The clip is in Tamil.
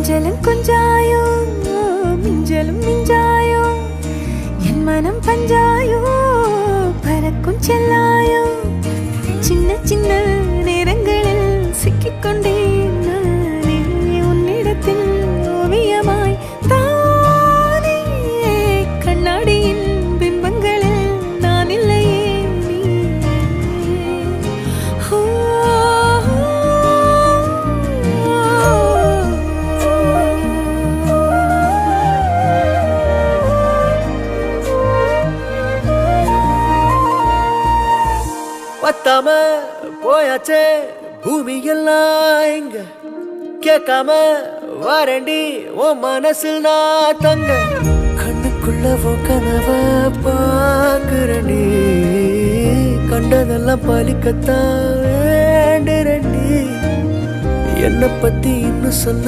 கொஞ்சலும் கொஞ்சாயோ மிஞ்சலும் மிஞ்சாயோ என் மனம் பஞ்சாயோ பறக்கும் செல்லாயோ சின்ன சின்ன நேரங்களில் சிக்கிக்கொண்டேன் நானே உன்னிடத்தில் ஓவியமாய் தானே கண்ணாடியின் பிம்பங்களில் நான் இல்லையே நீ பத்தாம போயாச்சே பூமி எல்லாம் இங்க கேட்காம வாரண்டி உன் மனசில் நான் தங்க கண்ணுக்குள்ள கனவ பாக்குறண்டி கண்டதெல்லாம் பலிக்கத்தான் வேண்டுறண்டி என்னை பத்தி இன்னும் சொல்ல